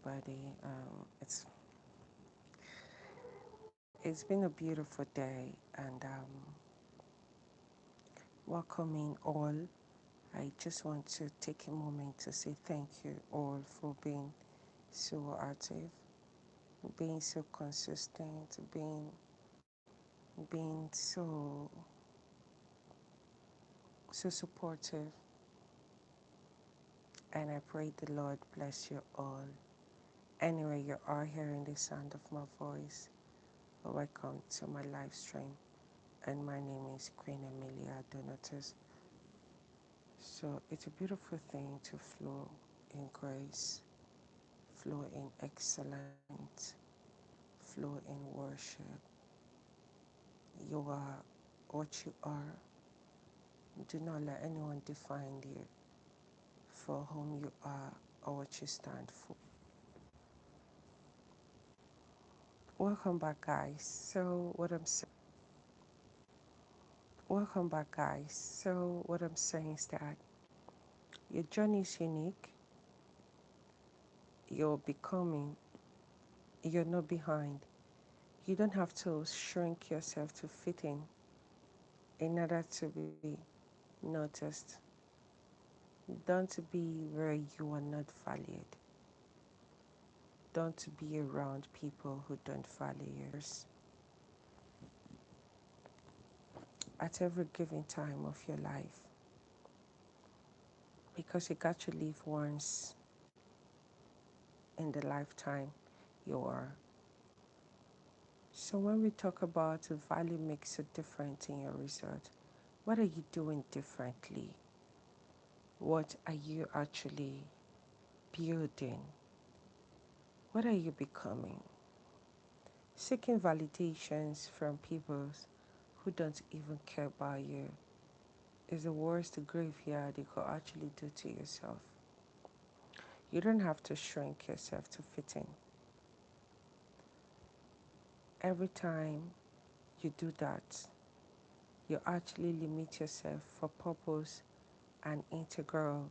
everybody. It's been a beautiful day, and welcoming all. I just want to take a moment to say thank you all for being so active, being so consistent, being so supportive, and I pray the Lord bless you all. Anyway, you are hearing the sound of my voice. Welcome to my live stream, and my name is Queen Emilia Donatus. So it's a beautiful thing to flow in grace, flow in excellence, flow in worship. You are what you are. Do not let anyone define you for whom you are or what you stand for. Welcome back, guys. Welcome back, guys. So what I'm saying is that your journey is unique. You're becoming. You're not behind. You don't have to shrink yourself to fit in order to be noticed. Don't be where you are not valued. Don't be around people who don't value you. At every given time of your life, because you got to live once in the lifetime you are. So when we talk about the value makes a difference in your result, what are you doing differently? What are you actually building? What are you becoming? Seeking validations from people who don't even care about you is the worst graveyard you could actually do to yourself. You don't have to shrink yourself to fit in. Every time you do that, you actually limit yourself for purpose and integral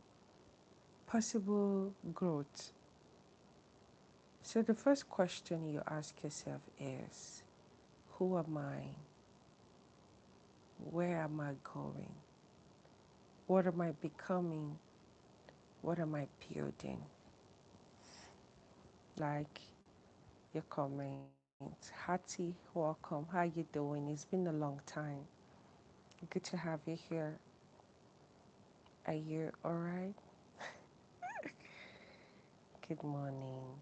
possible growth. So the first question you ask yourself is, who am I? Where am I going? What am I becoming? What am I building? Like your comment, Hattie, welcome. How you doing? It's been a long time. Good to have you here. Are you alright? Good morning.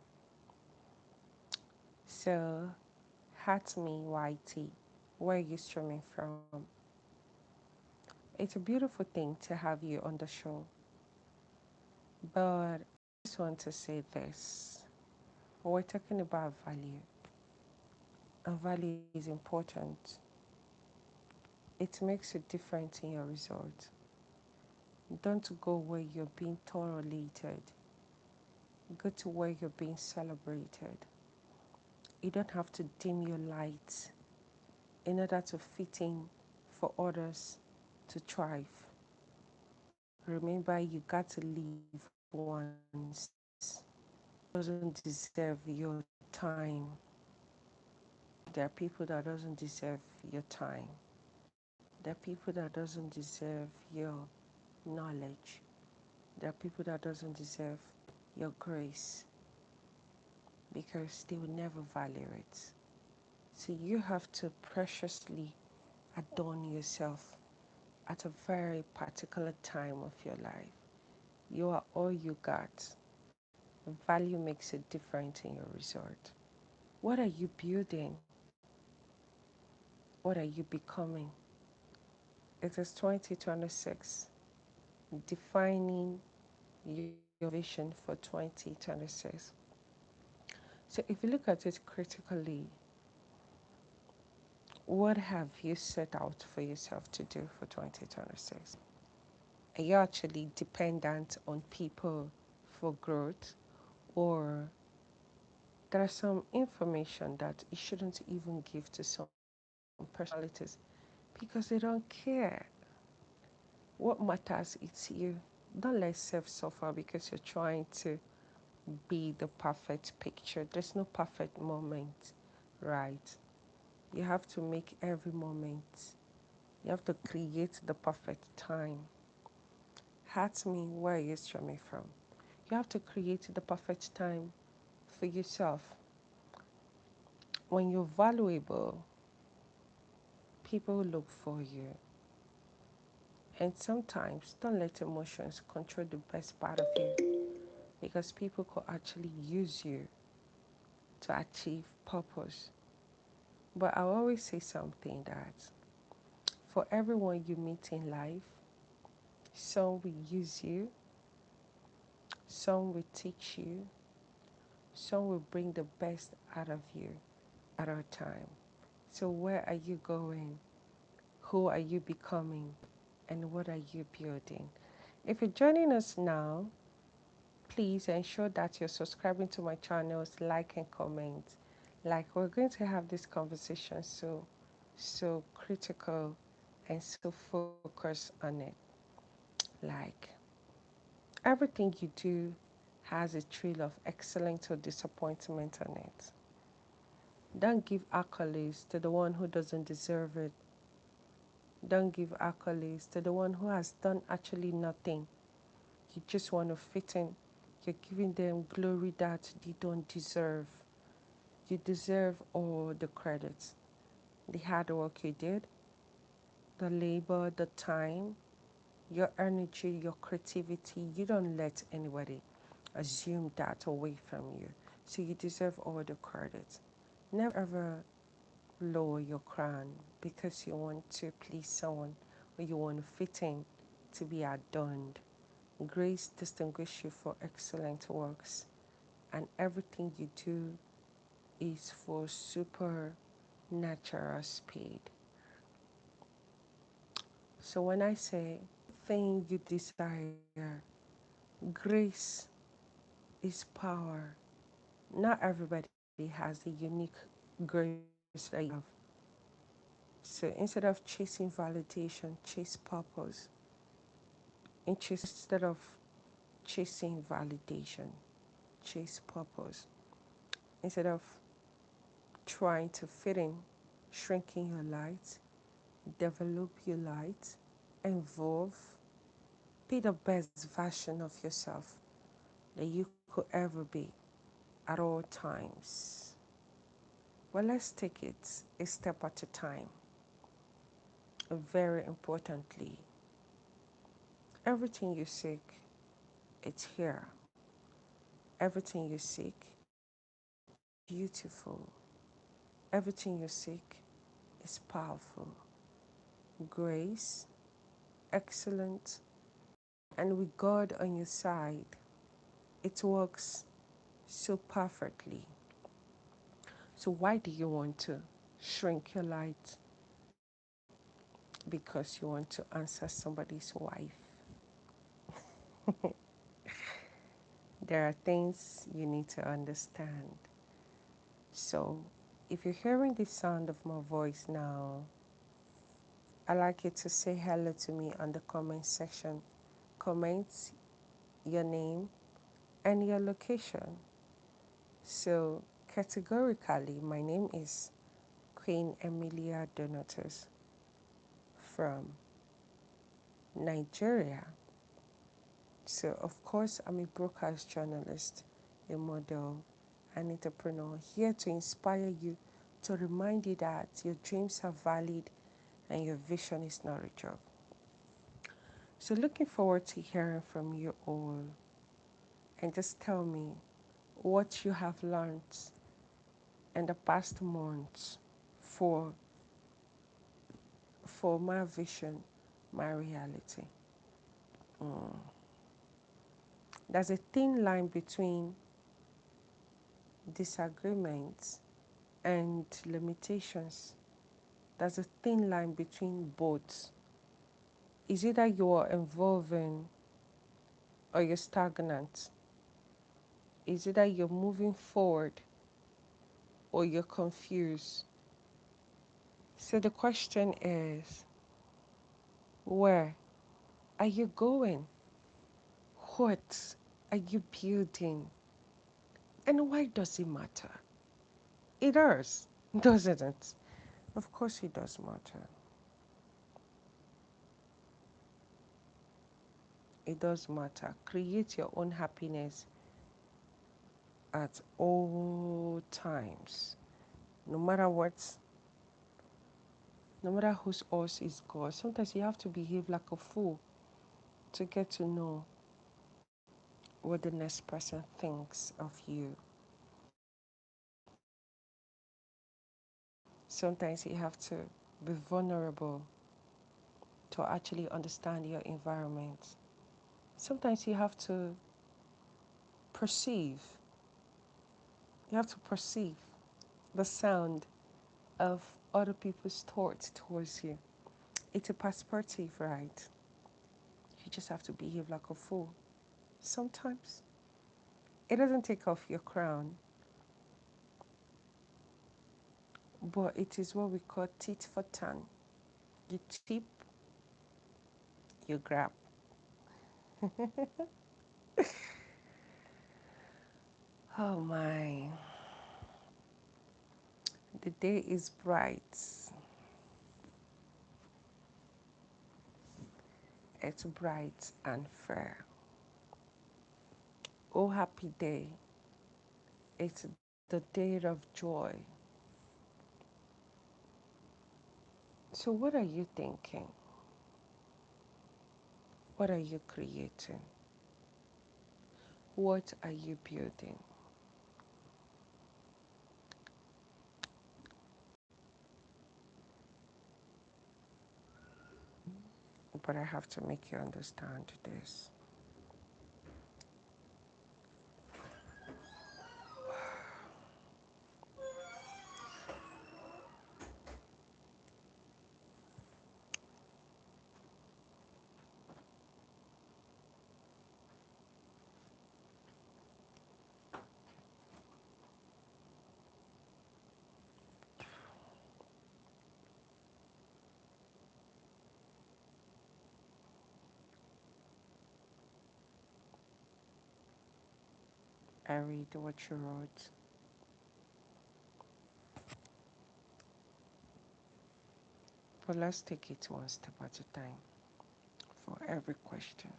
So, Hatmi YT, where are you streaming from? It's a beautiful thing to have you on the show. But I just want to say this. When we're talking about value, and value is important. It makes a difference in your result. Don't go where you're being tolerated. Go to where you're being celebrated. You don't have to dim your light in order to fit in for others to thrive. Remember, you got to live once. Doesn't deserve your time. There are people that doesn't deserve your time. There are people that doesn't deserve your knowledge. There are people that doesn't deserve your grace because they will never value it. So you have to preciously adorn yourself at a very particular time of your life. You are all you got. Value makes a difference in your result. What are you building? What are you becoming? It is 2026, defining your vision for 2026. So if you look at it critically, what have you set out for yourself to do for 2026? Are you actually dependent on people for growth, or there are some information that you shouldn't even give to some personalities because they don't care? What matters is you. Don't let self suffer because you're trying to be the perfect picture. There's no perfect moment, right? You have to make every moment. You have to create the perfect time. Ask me where you're coming from. You have to create the perfect time for yourself. When you're valuable, people look for you. And sometimes don't let emotions control the best part of you because people could actually use you to achieve purpose. But I always say something that for everyone you meet in life, some will use you, some will teach you, some will bring the best out of you at our time. So where are you going? Who are you becoming? And what are you building? If you're joining us now, please ensure that you're subscribing to my channels, like and comment. Like we're going to have this conversation so critical and so focused on it. Like everything you do has a trail of excellence or disappointment on it. Don't give accolades to the one who doesn't deserve it. Don't give accolades to the one who has done actually nothing. You just want to fit in. You're giving them glory that they don't deserve. You deserve all the credit. The hard work you did, the labor, the time, your energy, your creativity. You don't let anybody assume that away from you. So you deserve all the credit. Never ever lower your crown because you want to please someone or you want to fit in to be adorned. Grace distinguishes you for excellent works, and everything you do is for supernatural speed. So when I say thing you desire, grace is power. Not everybody has the unique grace that you have. So instead of chasing validation, chase purpose. Instead of chasing validation, chase purpose. Instead of trying to fit in, shrinking your light, develop your light, evolve, be the best version of yourself that you could ever be at all times. Well, let's take it a step at a time. Very importantly, everything you seek, it's here. Everything you seek, beautiful. Everything you seek is powerful. Grace, excellent, and with God on your side, it works so perfectly. So why do you want to shrink your light? Because you want to answer somebody's wife. There are things you need to understand. So if you're hearing the sound of my voice now, I'd like you to say hello to me on the comment section. Comment your name and your location. So categorically, my name is Queen Emilia Donatus from Nigeria. So of course, I'm a broadcast journalist, a model, an entrepreneur, here to inspire you, to remind you that your dreams are valid and your vision is not a joke. So looking forward to hearing from you all, and just tell me what you have learned in the past months for my vision, my reality. Mm. There's a thin line between disagreements and limitations. There's a thin line between both. Is either you're evolving or you're stagnant. Is either you're moving forward or you're confused. So the question is, where are you going? What are you building? And why does it matter? It does, doesn't it? Of course it does matter. It does matter. Create your own happiness at all times. No matter what, no matter whose horse is God. Sometimes you have to behave like a fool to get to know what the next person thinks of you. Sometimes you have to be vulnerable to actually understand your environment. Sometimes you have to perceive, you have to perceive the sound of other people's thoughts towards you. It's a perspective, right? You just have to behave like a fool. Sometimes it doesn't take off your crown, but it is what we call tit for tat. You tip, you grab. Oh my, the day is bright. It's bright and fair. Oh, happy day. It's the day of joy. So, what are you thinking? What are you creating? What are you building? But I have to make you understand this. I read what you wrote. But let's take it one step at a time for every question.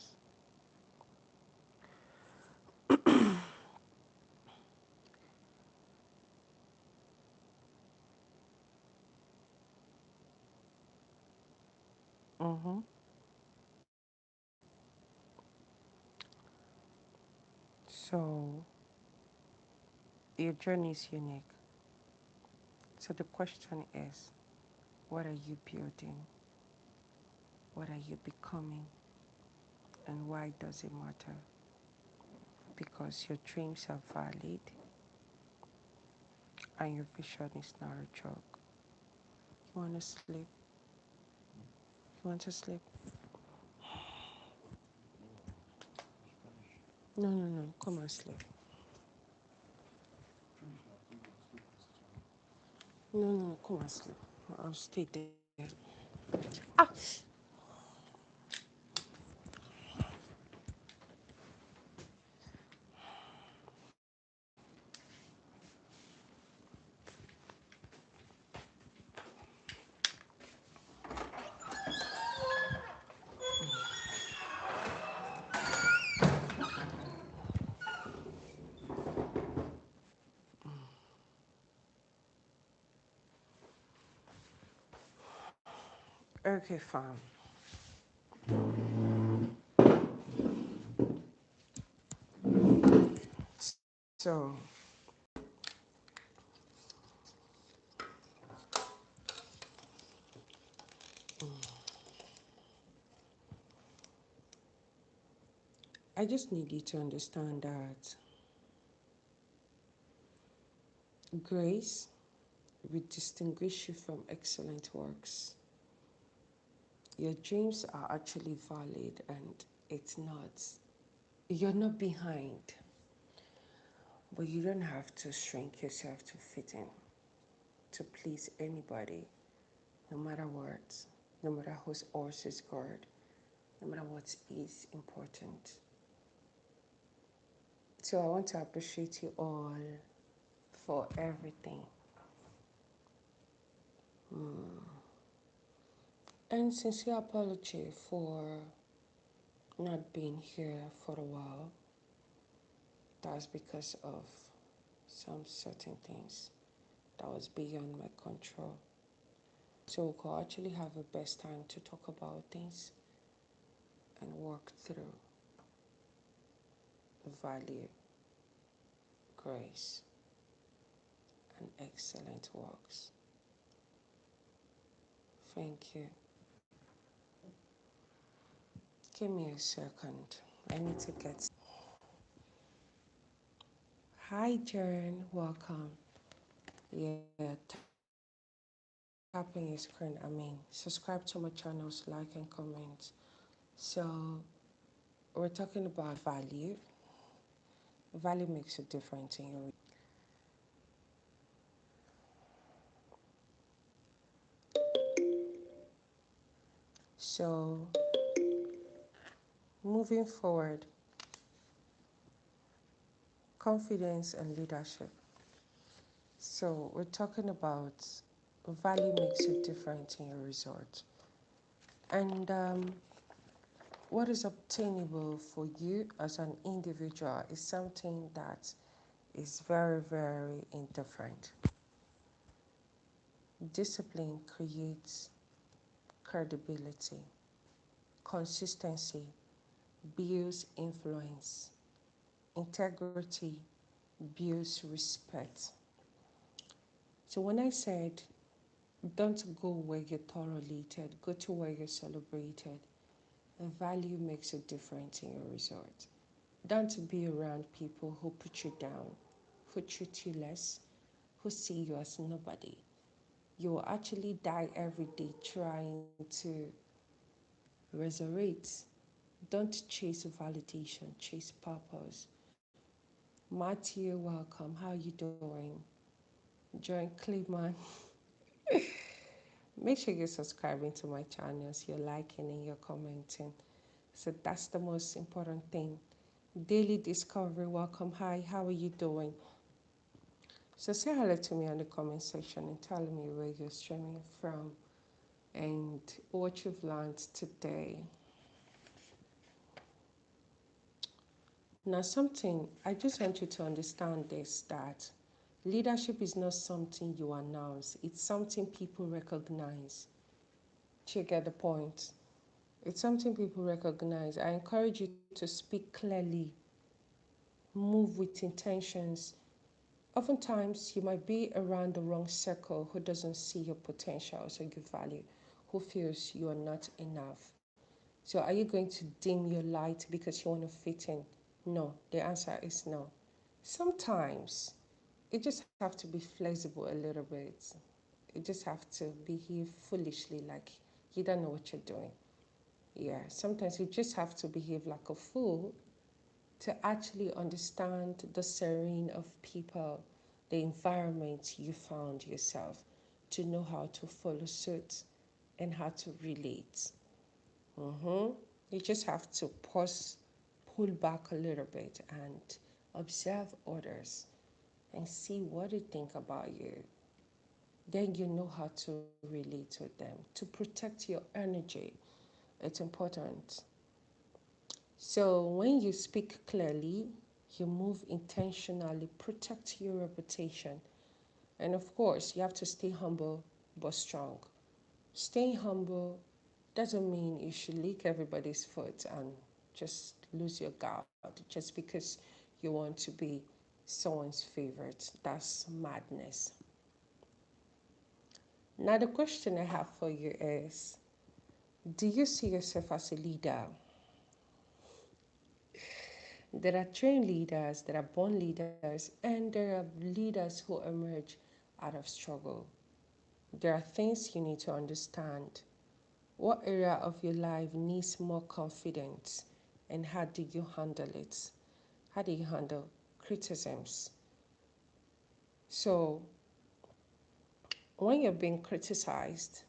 Mm-hmm. So, your journey is unique. So, the question is, what are you building? What are you becoming? And why does it matter? Because your dreams are valid and your vision is not a joke. You want to sleep? You want to sleep? No, no, no. Come and sleep. No, no, come and sleep. I'll stay there. Ah! Okay, fine. So, I just need you to understand that grace will distinguish you from excellent works. Your dreams are actually valid and it's not. You're not behind, but you don't have to shrink yourself to fit in, to please anybody, no matter what, no matter whose horse is guard, no matter what is important. So I want to appreciate you all for everything. And sincere apology for not being here for a while. That's because of some certain things that was beyond my control. So we could actually have a best time to talk about things and work through value, grace, and excellent works. Thank you. Give me a second. I need to get. Hi, Jern. Welcome. Yeah, tapping your screen. Subscribe to my channels, like and comment. So, we're talking about value. Value makes a difference in your. So, moving forward, confidence and leadership. So, we're talking about value makes a difference in your result. And what is obtainable for you as an individual is something that is very, very indifferent. Discipline creates credibility. Consistency builds influence. Integrity builds respect. So when I said don't go where you're tolerated, go to where you're celebrated, and value makes a difference in your result. Don't be around people who put you down, who treat you less, who see you as nobody. You will actually die every day trying to resurrect. Don't chase validation, chase purpose. Matthew, welcome. How are you doing? Join Cleveland. Make sure you're subscribing to my channels, you're liking and you're commenting. So that's the most important thing. Daily Discovery, welcome. Hi, how are you doing? So say hello to me in the comment section and tell me where you're streaming from and what you've learned today. Now something, I just want you to understand this, that leadership is not something you announce. It's something people recognize. Do you get the point? It's something people recognize. I encourage you to speak clearly, move with intentions. Oftentimes, you might be around the wrong circle who doesn't see your potential or your value, who feels you are not enough. So are you going to dim your light because you want to fit in? No, the answer is no. Sometimes you just have to be flexible a little bit. You just have to behave foolishly like you don't know what you're doing. Yeah, sometimes you just have to behave like a fool to actually understand the serene of people, the environment you found yourself, to know how to follow suit and how to relate. You just have to pause, pull back a little bit, and observe others and see what they think about you. Then you know how to relate with them. To protect your energy, it's important. So when you speak clearly, you move intentionally, protect your reputation. And of course, you have to stay humble but strong. Staying humble doesn't mean you should lick everybody's foot and just lose your guard just because you want to be someone's favorite. That's madness. Now, the question I have for you is, do you see yourself as a leader? There are trained leaders, there are born leaders, and there are leaders who emerge out of struggle. There are things you need to understand. What area of your life needs more confidence, and how do you handle it? How do you handle criticisms? So, when you're being criticized,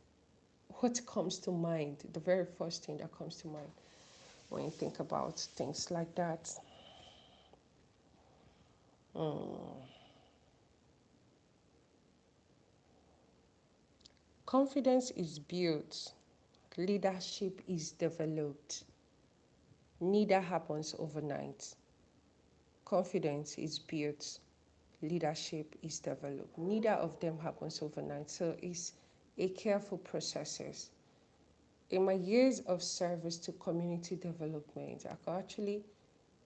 what comes to mind? The very first thing that comes to mind when you think about things like that? Mm. Confidence is built, leadership is developed. Neither happens overnight. Confidence is built, leadership is developed. Neither of them happens overnight. So it's a careful process. In my years of service to community development, I can actually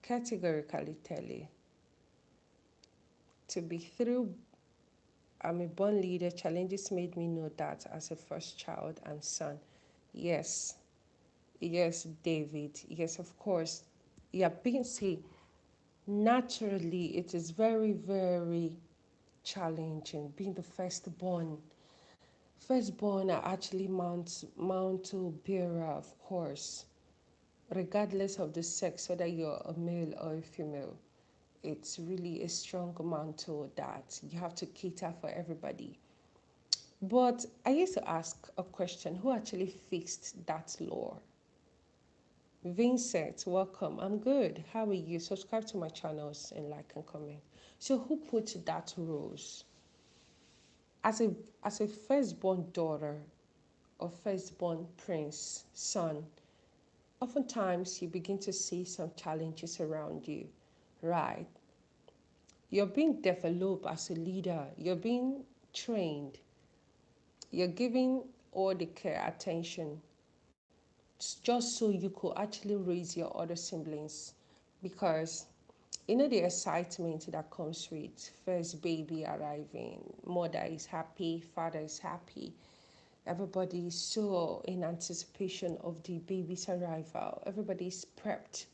categorically tell you to be through I'm a born leader, challenges made me know that as a first child and son. Yes, yes, David, yes, of course. Yeah, being see, naturally it is very, very challenging being the firstborn. Firstborn are actually mantle bearer, of course, regardless of the sex, whether you're a male or a female. It's really a strong mantle that you have to cater for everybody. But I used to ask a question, who actually fixed that law? Vincent, welcome. I'm good. How are you? Subscribe to my channels and like and comment. So who put that rules? As a firstborn daughter or firstborn prince, son, oftentimes you begin to see some challenges around you, right? You're being developed as a leader, you're being trained, you're giving all the care, attention, just so you could actually raise your other siblings. Because you know the excitement that comes with first baby arriving, mother is happy, father is happy, everybody is so in anticipation of the baby's arrival, everybody is prepped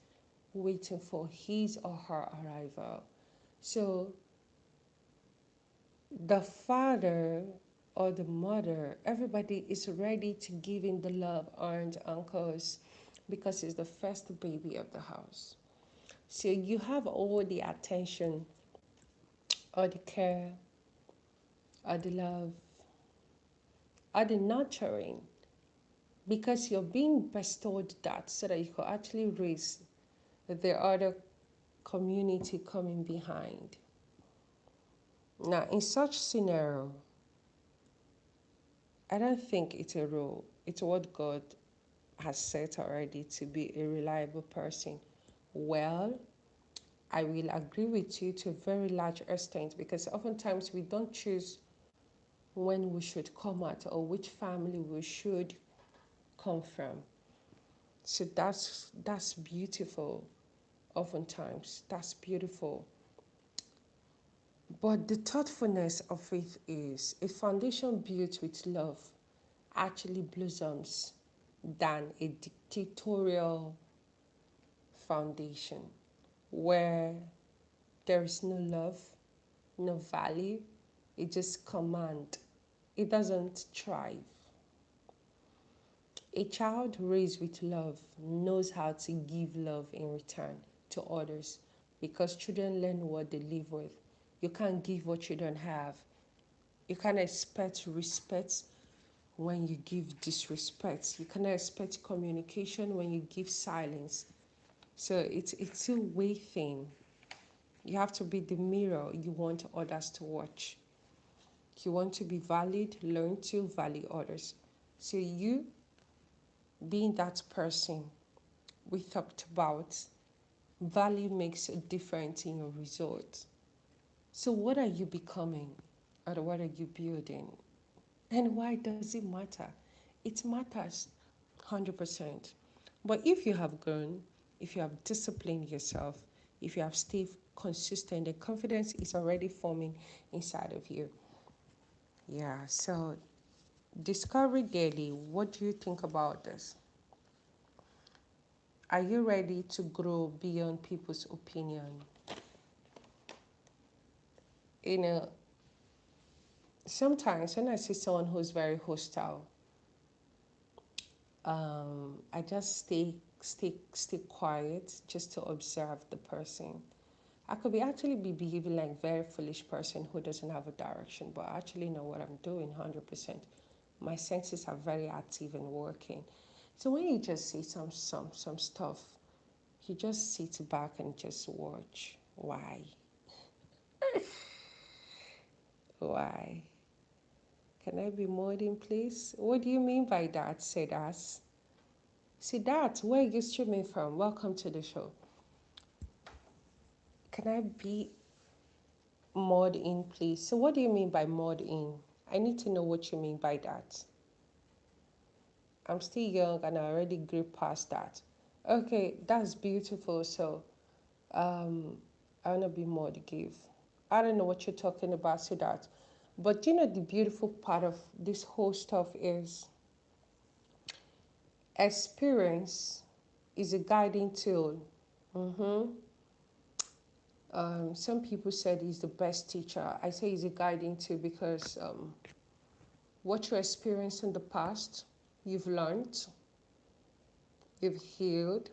waiting for his or her arrival. So the father or the mother, everybody is ready to give in the love, aunts, uncles, because it's the first baby of the house. So you have all the attention, all the care, all the love, all the nurturing, because you're being bestowed that so that you could actually raise the other community coming behind. Now, in such scenario, I don't think it's a rule. It's what God has set already to be a reliable person. Well, I will agree with you to a very large extent because oftentimes we don't choose when we should come out or which family we should come from. So that's beautiful. Oftentimes, that's beautiful. But the thoughtfulness of it is a foundation built with love actually blossoms than a dictatorial foundation where there is no love, no value, it just command. It doesn't thrive. A child raised with love knows how to give love in return to others because children learn what they live with. You can't give what you don't have. You can't expect respect when you give disrespect. You cannot expect communication when you give silence. So it's a way thing. You have to be the mirror you want others to watch. You want to be valued, learn to value others. So you being that person we talked about, value makes a difference in your results. So what are you becoming or what are you building? And why does it matter? It matters 100%. But if you have grown, if you have disciplined yourself, if you have stayed consistent, the confidence is already forming inside of you. Yeah, so Discovery Daily, what do you think about this? Are you ready to grow beyond people's opinion? You know, sometimes when I see someone who's very hostile, I just stay quiet just to observe the person. I could be actually be behaving like a very foolish person who doesn't have a direction, but I actually know what I'm doing 100%. My senses are very active and working. So when you just see some stuff, you just sit back and just watch. Why? Why? Can I be modern, please? What do you mean by that, Siddharth? Siddharth, where are you streaming from? Welcome to the show. Can I be mod in, please? So what do you mean by mod in? I need to know what you mean by that. I'm still young and I already grew past that. Okay, that's beautiful. So I want to be mod give. I don't know what you're talking about, Siddharth. But you know, the beautiful part of this whole stuff is experience is a guiding tool. Some people said he's the best teacher. I say he's a guiding tool because what you experienced in the past, you've learned, you've healed,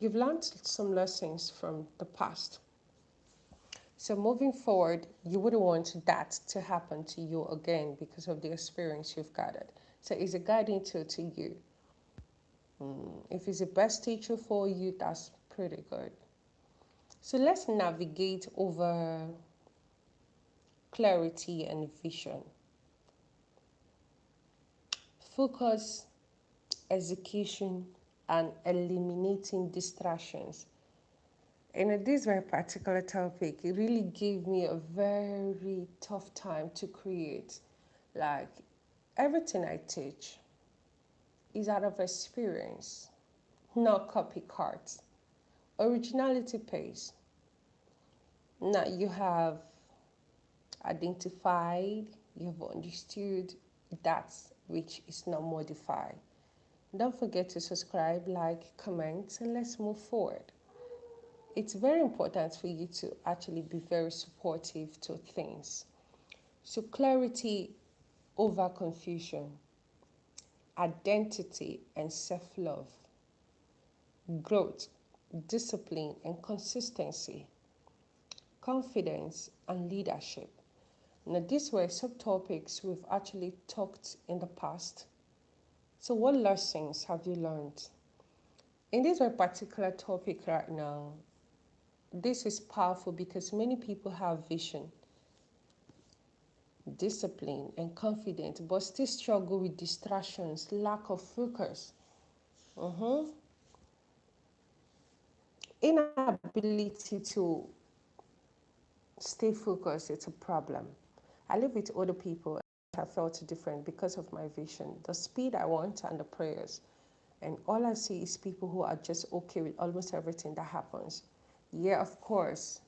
you've learned some lessons from the past. So moving forward, you wouldn't want that to happen to you again because of the experience you've gathered. So it's a guiding tool to you. If it's the best teacher for you, that's pretty good. So let's navigate over clarity and vision. Focus, execution, and eliminating distractions. And this very particular topic, it really gave me a very tough time to create. Like everything I teach is out of experience, not copycats. Originality pays. Now you have identified, you have understood that which is not modified. Don't forget to subscribe, like, comment, and let's move forward. It's very important for you to actually be very supportive to things. So clarity over confusion, identity and self-love, growth, discipline and consistency, confidence and leadership. Now these were subtopics we've actually talked in the past. So what lessons have you learned? In this very particular topic right now, this is powerful because many people have vision, discipline, and confidence, but still struggle with distractions, lack of focus. Inability to stay focused, it's a problem. I live with other people. I felt different because of my vision, the speed I want, and the prayers. And all I see is people who are just okay with almost everything that happens. Yeah, of course,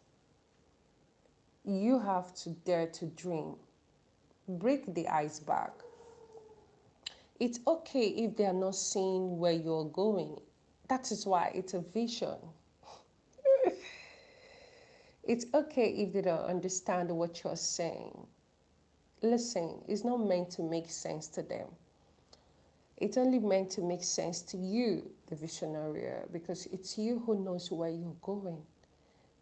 you have to dare to dream. Break the ice back. It's okay if they are not seeing where you're going. That is why it's a vision. It's okay if they don't understand what you're saying. Listen, it's not meant to make sense to them. It's only meant to make sense to you, the visionary, because it's you who knows where you're going.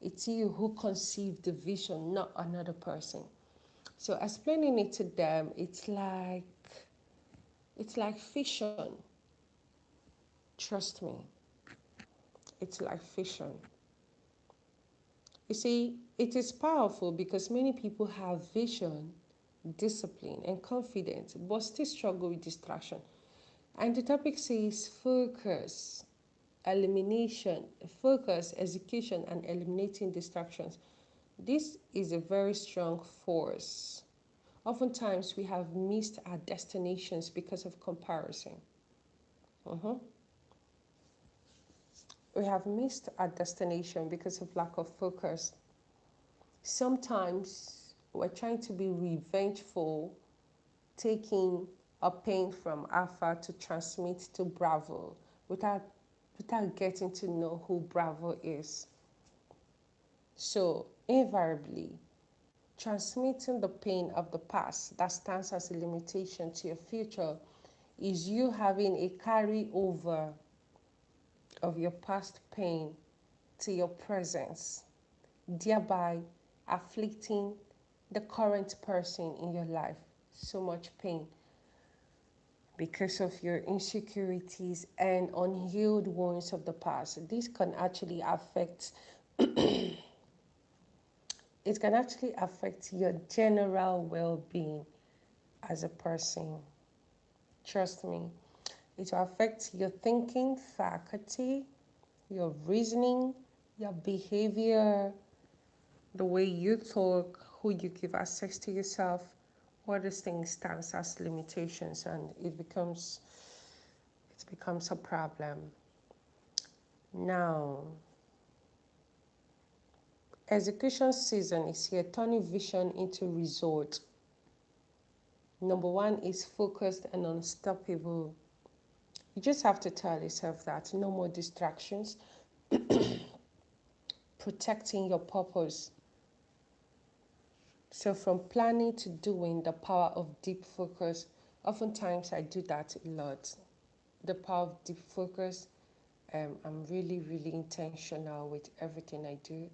It's you who conceived the vision, not another person. So explaining it to them, it's like fission. Trust me, it's like fission. You see, it is powerful because many people have vision, discipline, and confidence, but still struggle with distraction. And the topic says focus, elimination, focus, execution, and eliminating distractions. This is a very strong force. Oftentimes, we have missed our destinations because of comparison. We have missed our destination because of lack of focus. Sometimes we're trying to be revengeful, taking a pain from Alpha to transmit to Bravo without getting to know who Bravo is. So invariably, transmitting the pain of the past that stands as a limitation to your future is you having a carryover of your past pain to your presence, thereby afflicting the current person in your life so much pain because of your insecurities and unhealed wounds of the past. This can actually affect it can actually affect your general well-being as a person. Trust me. It will affect your thinking faculty, your reasoning, your behavior, the way you talk, who you give access to yourself. All these things stands as limitations, and it becomes a problem. Now, execution season is here, turning vision into result. Number one is focused and unstoppable. You just have to tell yourself that no more distractions, protecting your purpose. So from planning to doing, the power of deep focus. Oftentimes I do that a lot. The power of deep focus. I'm really, really intentional with everything I do,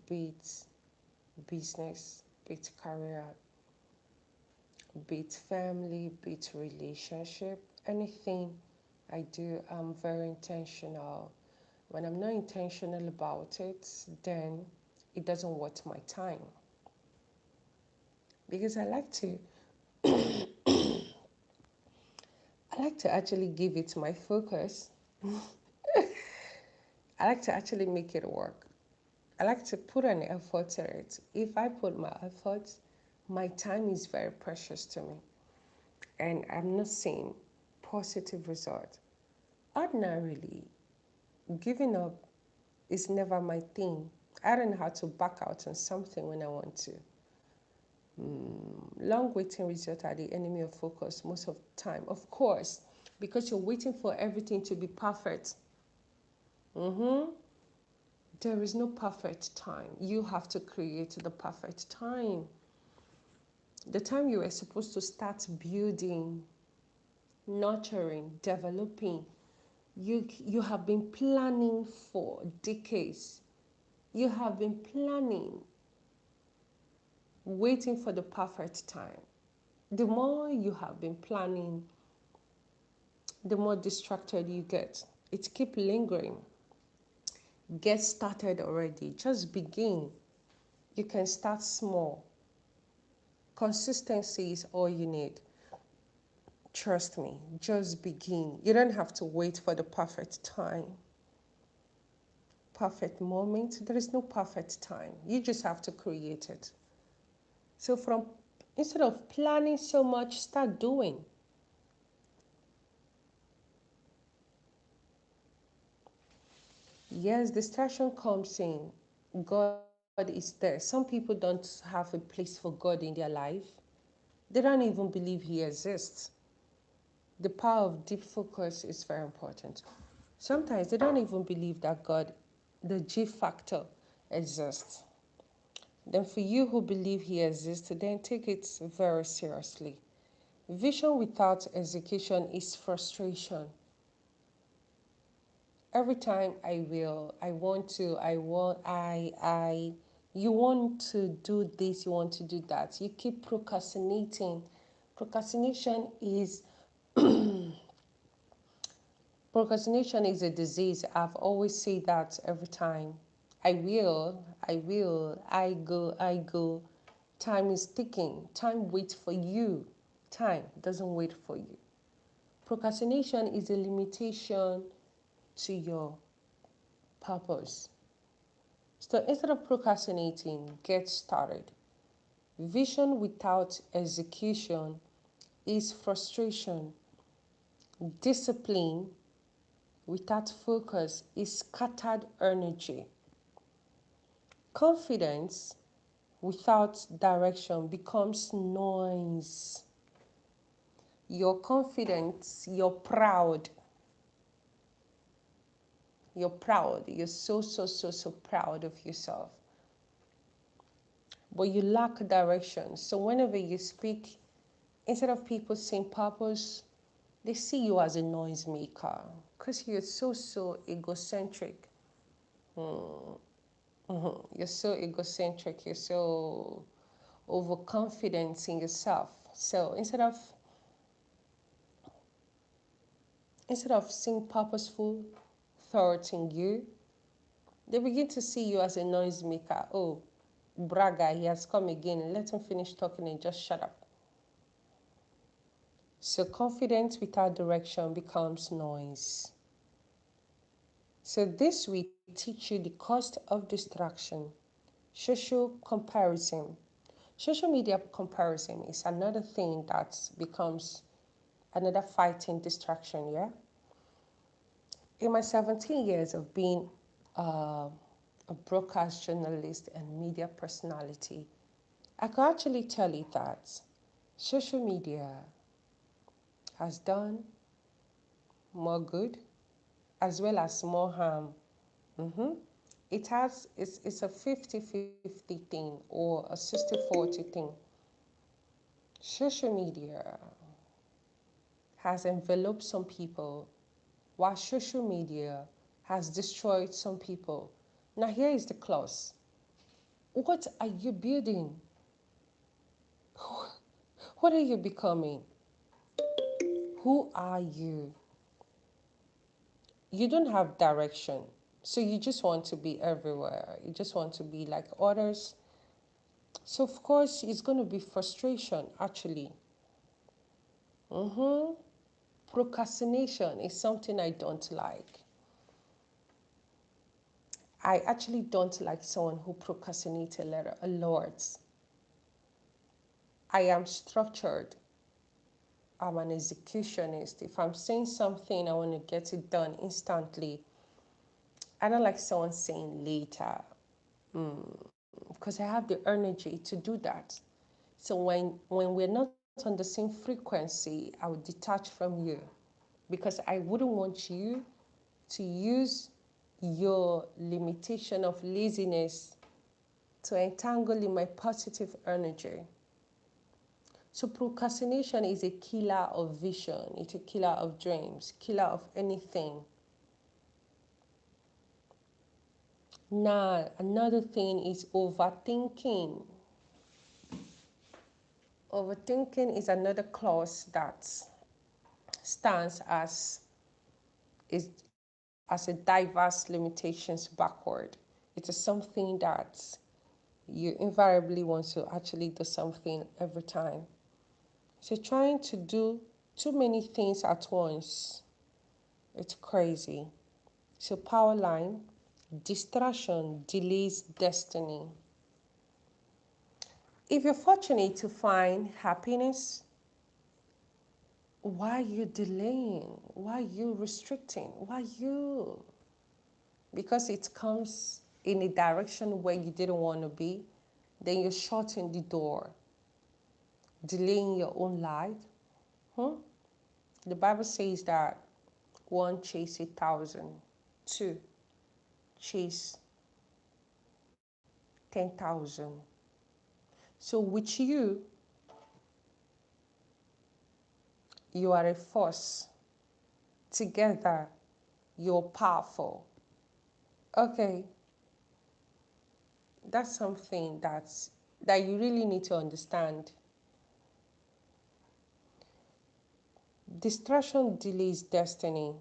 be it business, be it career, be it family, be it relationship, anything I do, I'm very intentional. When I'm not intentional about it, then it doesn't worth my time. Because I like to actually give it my focus. I like to actually make it work. I like to put an effort in it. If I put my effort, my time is very precious to me. And I'm not seeing positive results. Ordinarily, giving up is never my thing. I don't know how to back out on something when I want to. Long waiting results are the enemy of focus most of the time. Of course, because you're waiting for everything to be perfect. There is no perfect time. You have to create the perfect time. The time you are supposed to start building, nurturing, developing, you have been planning for decades. You have been planning, waiting for the perfect time. The more you have been planning, the more distracted you get. It keeps lingering. Get started already. Just begin. You can start small. Consistency is all you need. Trust me, just begin. You don't have to wait for the perfect time, perfect moment. There is no perfect time. You just have to create it. So instead of planning so much, start doing. Yes, distraction comes in. God is there. Some people don't have a place for God in their life. They don't even believe He exists. The power of deep focus is very important. Sometimes they don't even believe that God, the G factor, exists. Then for you who believe He exists, then take it very seriously. Vision without execution is frustration. Every time you want to do this, you want to do that. You keep procrastinating. Procrastination is Procrastination is a disease. I've always said that every time. I will, I go. Time is ticking. Time waits for you. Time doesn't wait for you. Procrastination is a limitation to your purpose. So instead of procrastinating, get started. Vision without execution is frustration. Discipline without focus is scattered energy. Confidence without direction becomes noise. You're confident, you're proud. You're proud. You're so proud of yourself. But you lack direction. So whenever you speak, instead of people saying purpose, they see you as a noisemaker because you're so egocentric. You're so egocentric. You're so overconfident in yourself. So instead of seeing purposeful thoughts in you, they begin to see you as a noisemaker. Oh, Braga, he has come again. Let him finish talking and just shut up. So confidence without direction becomes noise. So this will teach you the cost of distraction. Social comparison. Social media comparison is another thing that becomes another fighting distraction, yeah? In my 17 years of being a broadcast journalist and media personality, I can actually tell you that social media has done more good as well as more harm. Mm-hmm. It's a 50-50 thing or a 60-40 thing. Social media has enveloped some people while social media has destroyed some people. Now here is the clause. What are you building? What are you becoming? Who are you? You don't have direction. So you just want to be everywhere. You just want to be like others. So of course it's going to be frustration actually. Procrastination is something I don't like. I actually don't like someone who procrastinates a lot. I am structured. I'm an executionist. If I'm saying something, I want to get it done instantly. I don't like someone saying later because I have the energy to do that. So when we're not on the same frequency, I would detach from you because I wouldn't want you to use your limitation of laziness to entangle in my positive energy. So procrastination is a killer of vision, it's a killer of dreams, killer of anything. Now, another thing is overthinking. Overthinking is another clause that stands is as a diverse limitations backward. It is something that you invariably want to actually do something every time. So trying to do too many things at once, it's crazy. So power line, distraction delays destiny. If you're fortunate to find happiness, why are you delaying? Why are you restricting? Why you? Because it comes in a direction where you didn't want to be, then you're shutting the door, delaying your own life. The Bible says that one chase 1,000, two chase 10,000. So with you, you are a force. Together, you're powerful. Okay, that's something that you really need to understand. Distraction delays destiny.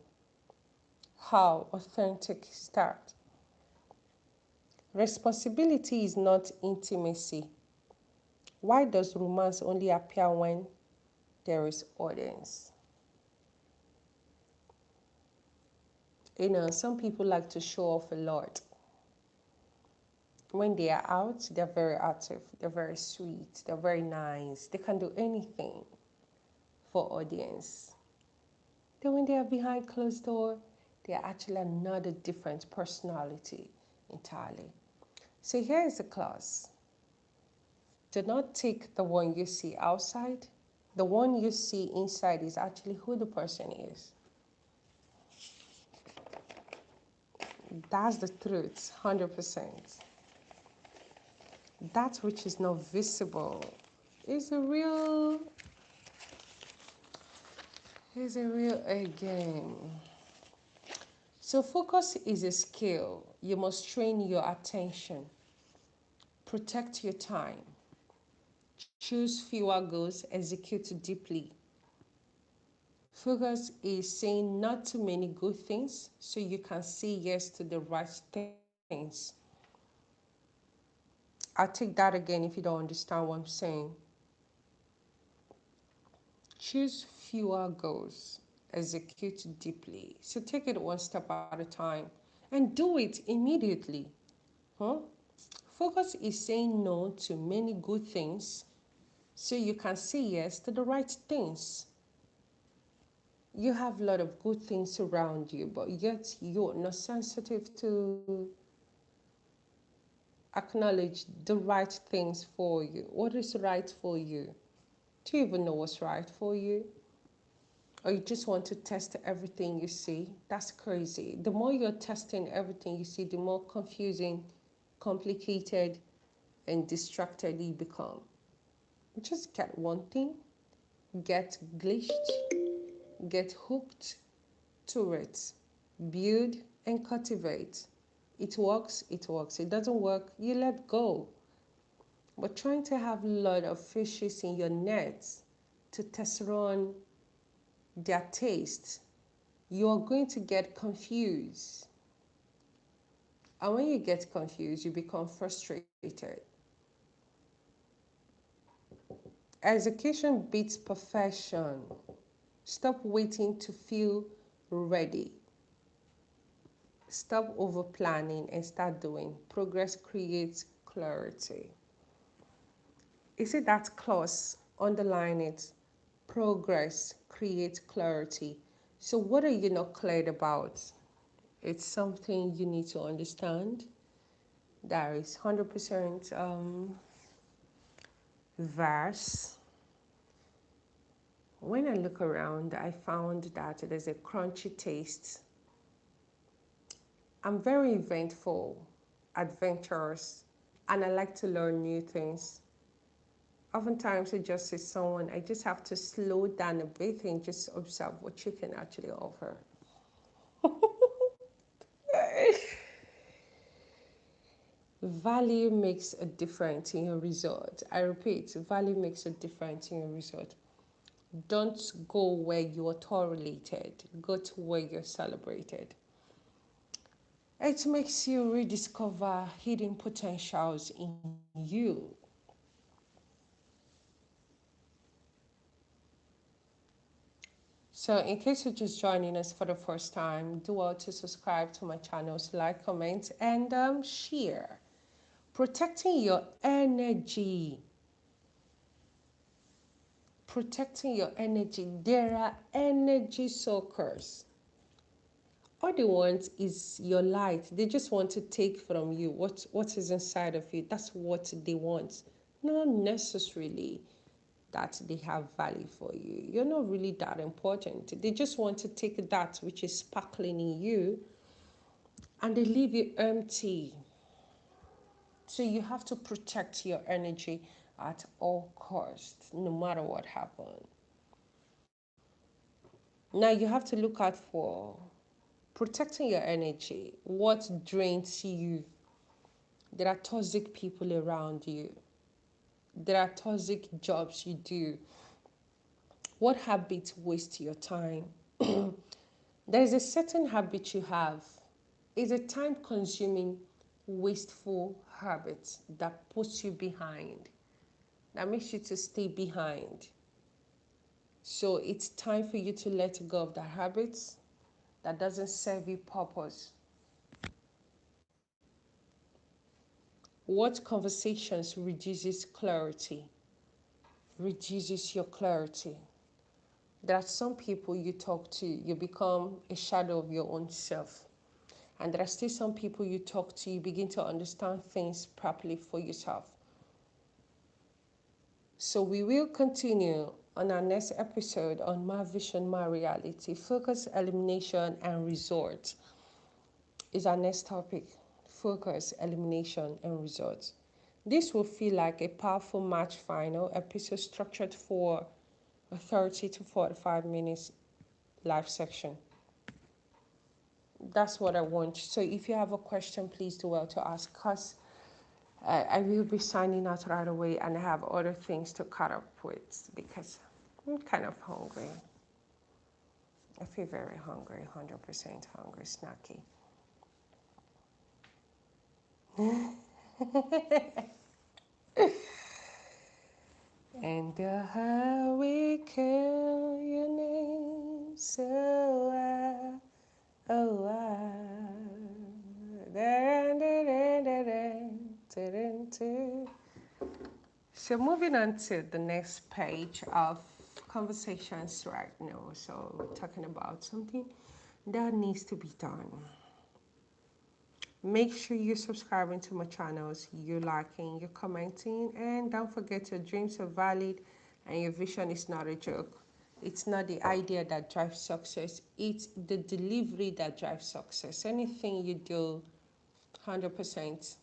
How authentic start. Responsibility is not intimacy. Why does romance only appear when there is audience? You know, some people like to show off a lot. When they are out, they're very active, they're very sweet, they're very nice. They can do anything for audience. Then when they are behind closed door, they are actually another different personality entirely. So here is the clause. Do not take the one you see outside. The one you see inside is actually who the person is. That's the truth, 100%. That which is not visible is a real game. So focus is a skill. You must train your attention. Protect your time. Choose fewer goals, execute deeply. Focus is saying not too many good things so you can say yes to the right things. I'll take that again if you don't understand what I'm saying. Choose fewer goals, execute deeply. So take it one step at a time and do it immediately. Huh? Focus is saying no to many good things so you can say yes to the right things. You have a lot of good things around you, but yet you're not sensitive to acknowledge the right things for you. What is right for you? Do you even know what's right for you? Or you just want to test everything you see? That's crazy. The more you're testing everything you see, the more confusing, complicated, and distracted you become. Just get one thing, get glitched, get hooked to it, build and cultivate. It works, it works. It doesn't work, you let go. But trying to have a lot of fishes in your nets to test run their taste, you are going to get confused. And when you get confused, you become frustrated. Execution beats perfection. Stop waiting to feel ready. Stop over planning and start doing. Progress creates clarity. You see that clause? Underline it. Progress creates clarity. So, what are you not clear about? It's something you need to understand. There is 100% verse. When I look around, I found that there's a crunchy taste. I'm very eventful, adventurous, and I like to learn new things. Oftentimes, it just is someone, I just have to slow down a bit and just observe what you can actually offer. Value makes a difference in your result. I repeat, value makes a difference in your result. Don't go where you are tolerated, go to where you're celebrated. It makes you rediscover hidden potentials in you. So in case you're just joining us for the first time, do well to subscribe to my channels, like, comment, and share. Protecting your energy. Protecting your energy. There are energy soakers. All they want is your light. They just want to take from you what is inside of you. That's what they want. Not necessarily that they have value for you. You're not really that important. They just want to take that which is sparkling in you and they leave you empty. So you have to protect your energy at all costs, no matter what happens. Now you have to look out for protecting your energy. What drains you? There are toxic people around you. There are toxic jobs you do. What habits waste your time? There is a certain habit you have. It's a time consuming, wasteful habit that puts you behind, that makes you to stay behind. So it's time for you to let go of that habit that doesn't serve you purpose. What conversations reduces clarity? Reduces your clarity. There are some people you talk to, you become a shadow of your own self. And there are still some people you talk to, you begin to understand things properly for yourself. So we will continue on our next episode on My Vision, My Reality. Focus, elimination, and resort is our next topic. Focus, elimination, and resort. This will feel like a powerful match final episode structured for a 30 to 45 minutes live section. That's what I want. So if you have a question, please do well to ask us. I will be signing out right away and I have other things to cut up with because I'm kind of hungry. I feel very hungry, 100% hungry, snacky. And how we call your name so I, oh I, da, da, da, da, da, da, da. So moving on to the next page of conversations right now. So talking about something that needs to be done. Make sure you're subscribing to my channels, you're liking, you're commenting, and don't forget your dreams are valid and your vision is not a joke. It's not the idea that drives success, it's the delivery that drives success. Anything you do, 100%,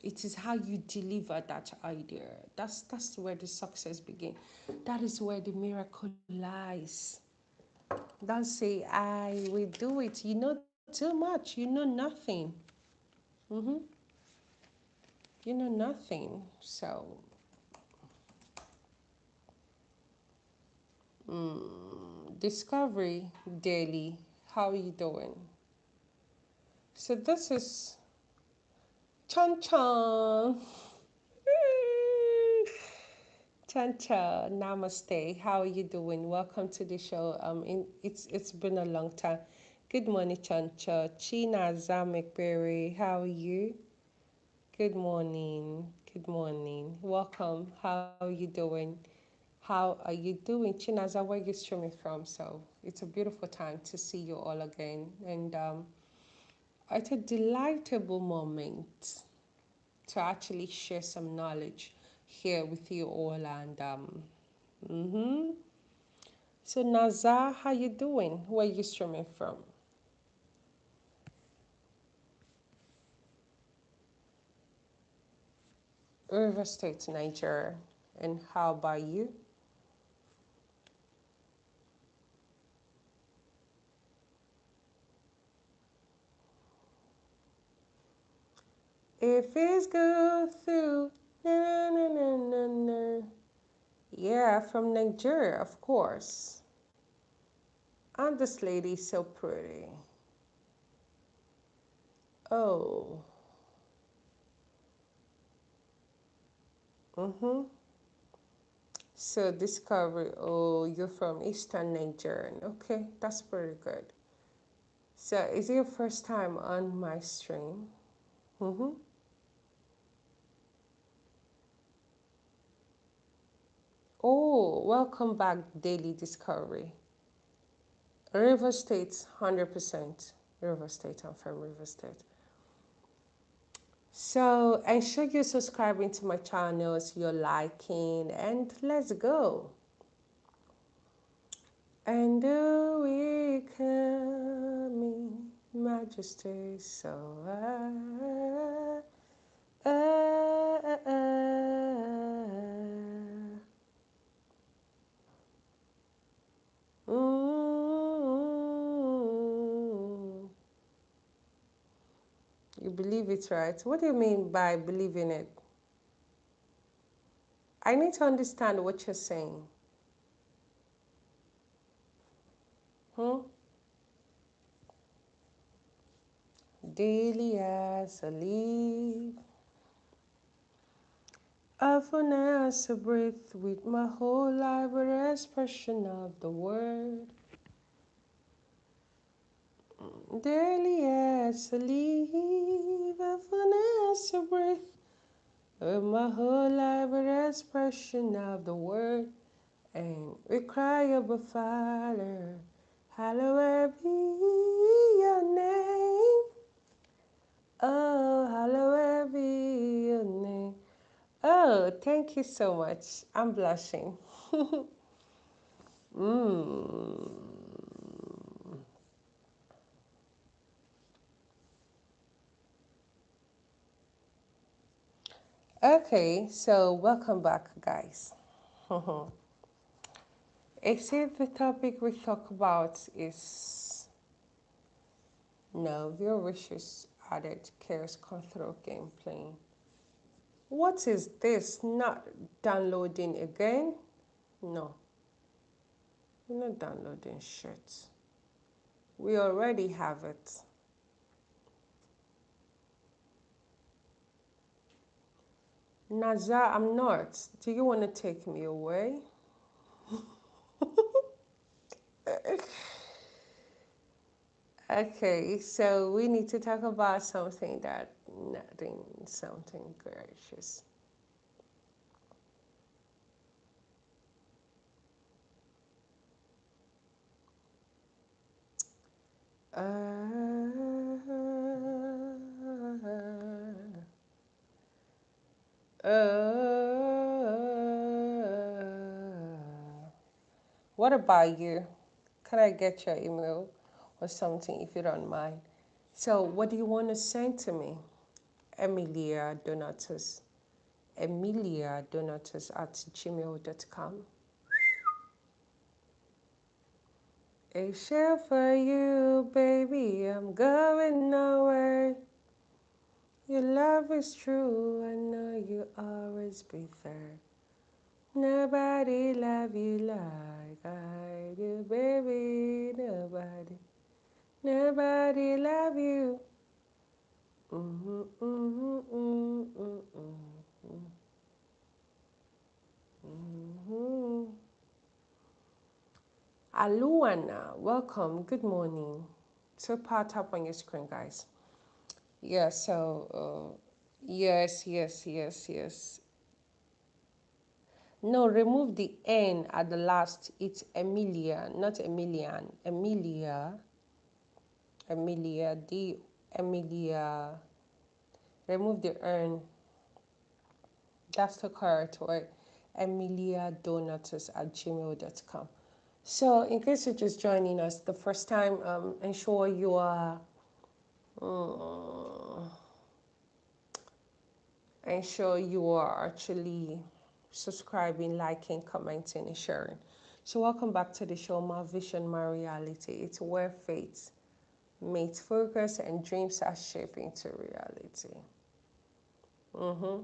it is how you deliver that idea. That's where the success begins. That is where the miracle lies. Don't say, I will do it. You know too much. You know nothing. Mm-hmm. You know nothing. So, Discovery Daily. How are you doing? So this is Chan Chan. Chan Chan, namaste. How are you doing? Welcome to the show. It's been a long time. Good morning, Chan Chan. China Zamekberry. How are you? Good morning. Good morning. Welcome. How are you doing? How are you doing? Chinaza, where you streaming from? So it's a beautiful time to see you all again. And it's a delightful moment to actually share some knowledge here with you all. And so Naza, how you doing? Where you streaming from? River State, Nigeria. And how about you? If it's good through, na na na na na. Yeah, from Nigeria, of course. And this lady is so pretty. Oh. Mm-hmm. So Discovery, oh, you're from Eastern Nigeria. Okay, that's pretty good. So is it your first time on my stream? Mm-hmm. Oh, welcome back, Daily Discovery. River State, 100%. River State, I'm from River State. So ensure you're subscribing to my channels, you're liking, and let's go. And we coming, majesty, so I, uh, uh, mm, you believe it, right? What do you mean by believing it? I need to understand what you're saying. Hmm? Daily as I live, often as I breathe with my whole life, with expression of the word. Daily as I live, often as I breathe, with my whole life, with expression of the word. And we cry, Abba Father, hallowed be your name. Oh, hallowed be your name. Oh, thank you so much. I'm blushing. mm. Okay, so welcome back, guys. Except the topic we talk about is no, your wishes added chaos control gameplay. What is this? Not downloading again? No, we're not downloading shit. We already have it. Naza, I'm not. Do you want to take me away? Okay, so we need to talk about something that nothing, something gracious. What about you? Can I get your email or something if you don't mind? So, what do you want to send to me? Emilia Donatus. Emilia Donatus at gmail.com. A share for you, baby. I'm going nowhere. Your love is true. I know you always be there. Nobody love you like I do, baby. Nobody. Nobody love you. Mm-hmm, mm-hmm, mm-hmm, mm-hmm, mm-hmm. Aluana, welcome. Good morning. So power tap on your screen, guys. Yeah. So, yes, yes, yes, yes. No, remove the N at the last. It's Emilia, not Emilian. Emilia, Emilia, the Emilia. Remove the N. That's the correct word. EmiliaDonatus at gmail.com. So, in case you're just joining us the first time, ensure you are. Um, ensure you are actually subscribing, liking, commenting, and sharing. So, welcome back to the show, My Vision, My Reality. It's where faith meets focus and dreams are shaped into reality. Mm-hmm.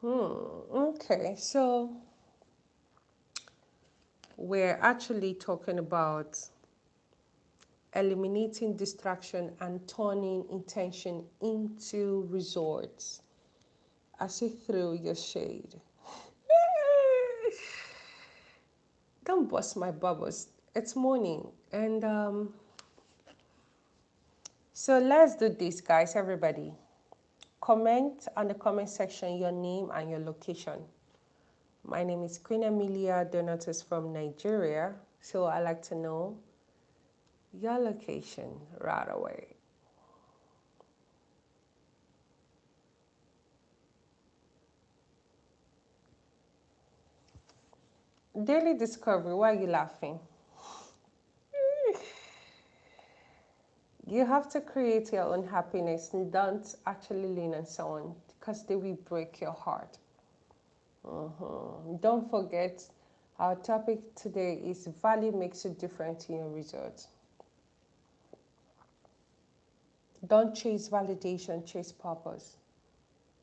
Okay, so we're actually talking about eliminating distraction and turning intention into results. I see through your shade. Don't bust my bubbles. It's morning. And so let's do this, guys, everybody. Comment on the comment section your name and your location. My name is Queen Emilia Donatus from Nigeria. So I like to know your location right away. Daily discovery, why are you laughing? You have to create your own happiness and don't actually lean on someone because they will break your heart. Don't forget, our topic today is value makes a difference in your results. Don't chase validation, chase purpose.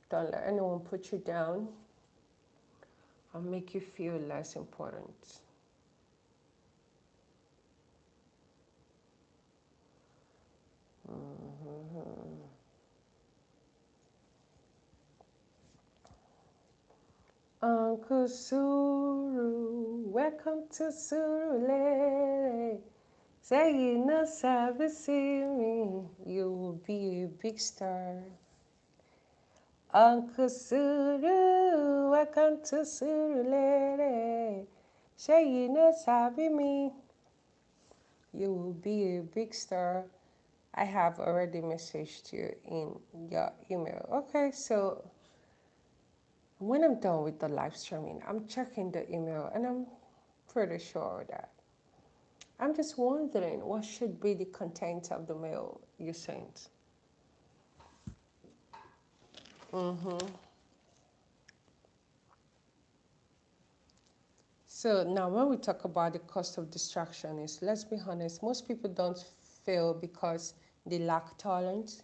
Don't let anyone put you down and make you feel less important. Uncle Suru, welcome to Surulere. Say you know servicing me, you will be a big star. Uncle Suru, welcome to Surulere. Say you know sabi me, you will be a big star. I have already messaged you in your email. Okay, so when I'm done with the live streaming, I'm checking the email and I'm pretty sure that I'm just wondering what should be the content of the mail you sent. So now when we talk about the cost of distraction is, let's be honest, most people don't fail because they lack talent.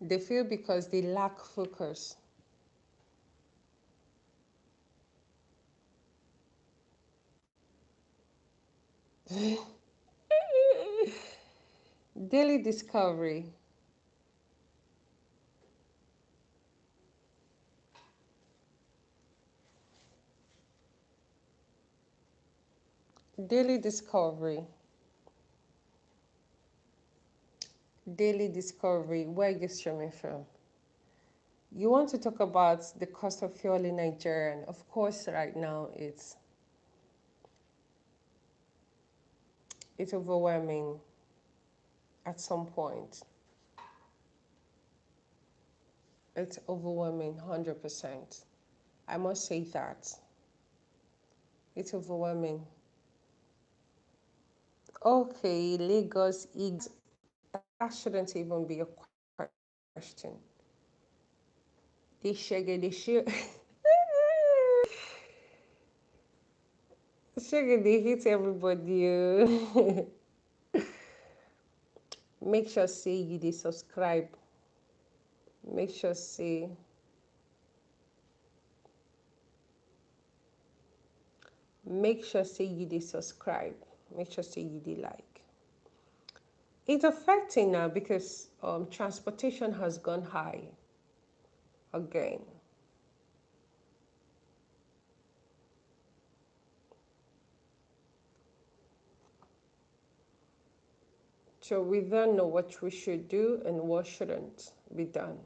They fail because they lack focus. Daily discovery. Daily discovery. Daily discovery. Where are you streaming from? You want to talk about the cost of fuel in Nigeria? And of course, right now it's overwhelming at some point. It's overwhelming, 100%. I must say that. It's overwhelming. Okay, Lagos, that shouldn't even be a question. They should. Sugar, they hit everybody. Oh. Make sure say you they subscribe. Make sure say you they subscribe. Make sure say you they like. It's affecting now because transportation has gone high again. So we don't know what we should do and what shouldn't be done.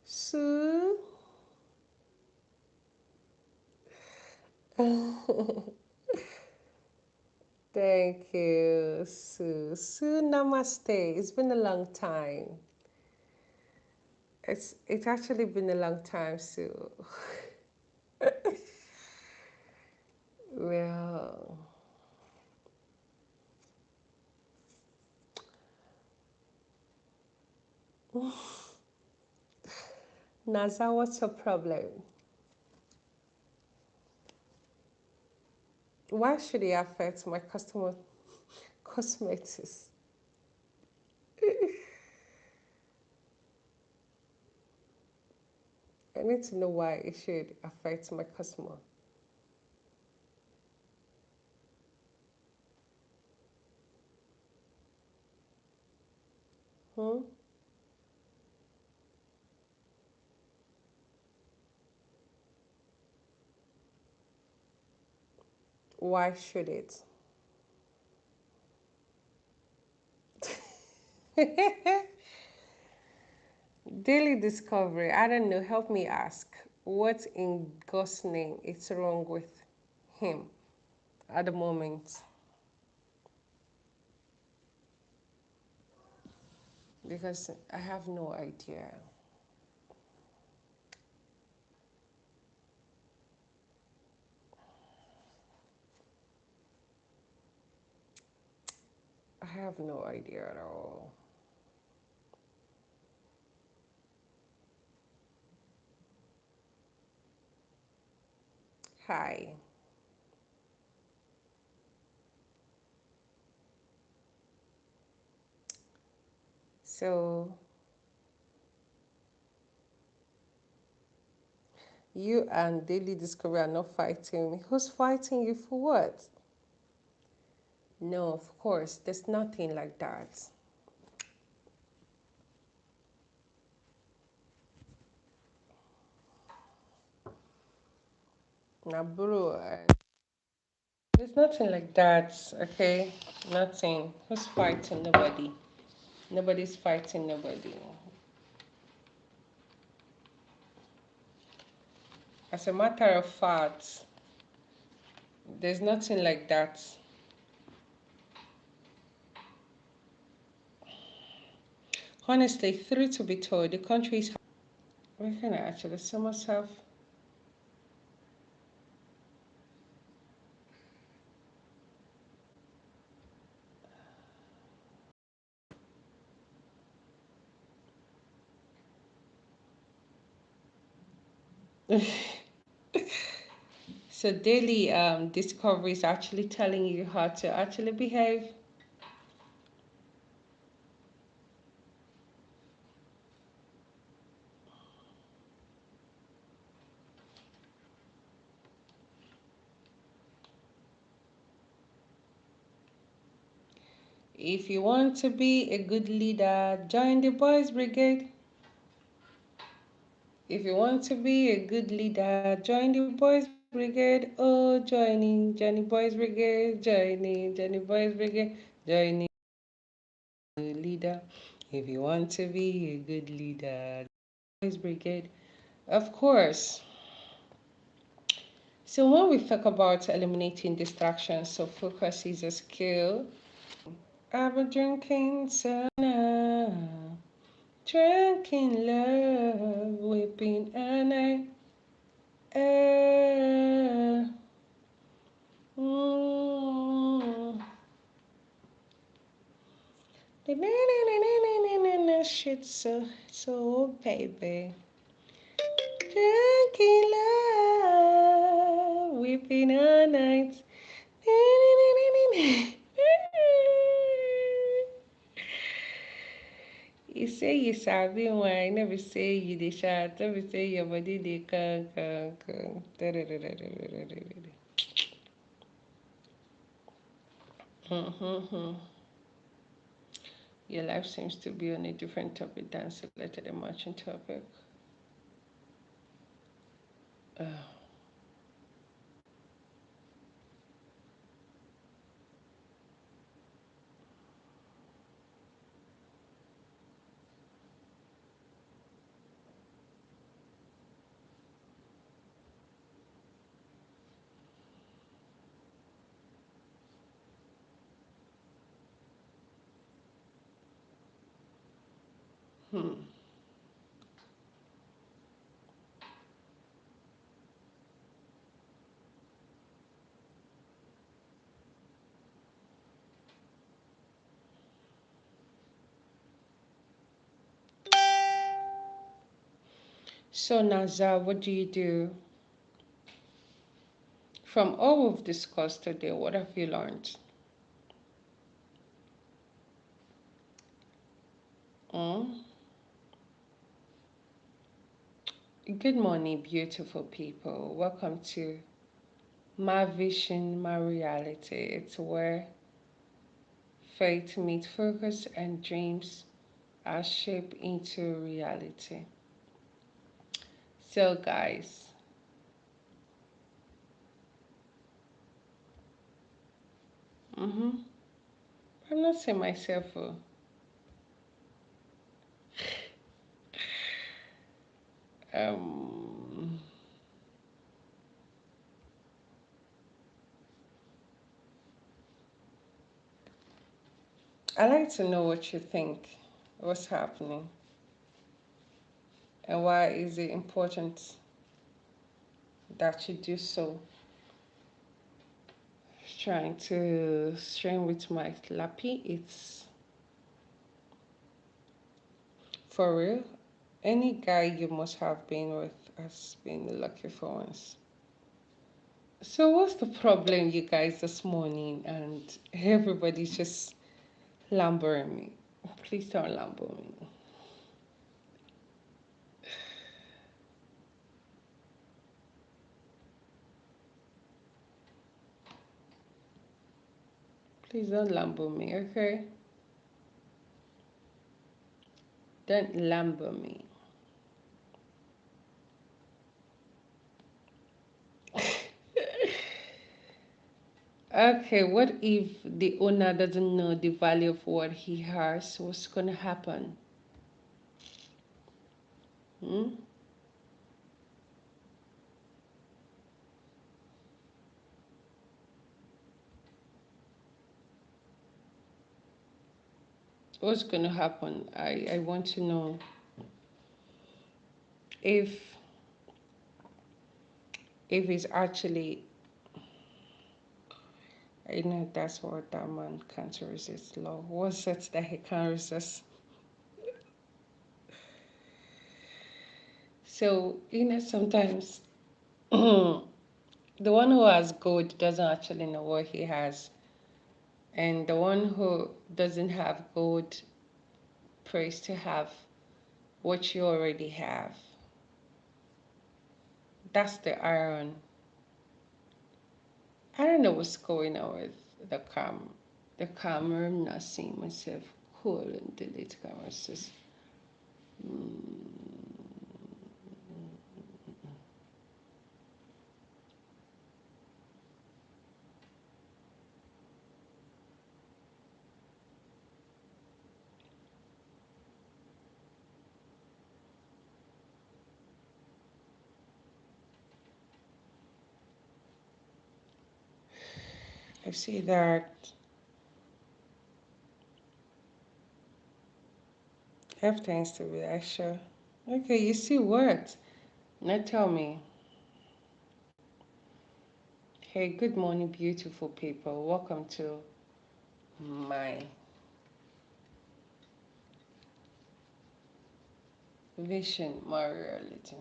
So, thank you, Sue. Sue, namaste. It's been a long time. It's actually been a long time, Sue. Well, Naza, what's your problem? Why should it affect my customer cosmetics? I need to know why it should affect my customer. Hmm? Why should it? Daily discovery. I don't know. Help me ask. What in God's name is wrong with him at the moment? Because I have no idea. I have no idea at all. Hi. So you and Daily Discovery are not fighting me. Who's fighting you for what? No, of course, there's nothing like that. Now, bro, there's nothing like that, okay? Nothing. Who's fighting? Nobody. Nobody's fighting nobody. As a matter of fact, there's nothing like that. Honestly, truth to be told, the country is. Where can I actually see myself? So daily discovery is actually telling you how to actually behave. If you want to be a good leader, join the Boys Brigade. If you want to be a good leader, join the Boys Brigade. Oh, joining Johnny Boys Brigade, joining Johnny Boys Brigade, joining leader. If you want to be a good leader, Boys Brigade. Of course. So when we talk about eliminating distractions, so focus is a skill. I've been drinking sana, drinking love, weeping and mm. Shit, so baby. Drinking love, weeping all night. You say you sabi wine, never say you dey shout, never say your body dey can. Mm-hmm. Your life seems to be on a different topic than selected a matching topic. Uh, hmm. So Naza, what do you do? From all we've discussed today, what have you learned? Mm? Good morning, beautiful people. Welcome to My Vision, My Reality. It's where faith meets focus and dreams are shaped into reality. So, guys, mm-hmm. I'm not saying myself. Um, I like to know what you think. What's happening, and why is it important that you do so? Trying to stream with my lappy. It's for real. Any guy you must have been with has been lucky for once. So what's the problem, you guys, this morning? And everybody's just lambering me. Please don't lamber me. Please don't lamber me, okay? Don't lamber me. Okay, what if the owner doesn't know the value of what he has? What's gonna happen? Hmm? What's gonna happen? I want to know if it's actually, I know that's what that man can't resist love. What's it that he can't resist? So, sometimes the one who has gold doesn't actually know what he has. And the one who doesn't have gold prays to have what you already have. That's the iron. I don't know what's going on with the cam. The camera, I'm not seeing myself. Cool and delete camera says. I see that. Have things to be extra. Okay, you see what? Now tell me. Hey, good morning, beautiful people. Welcome to my vision, my reality.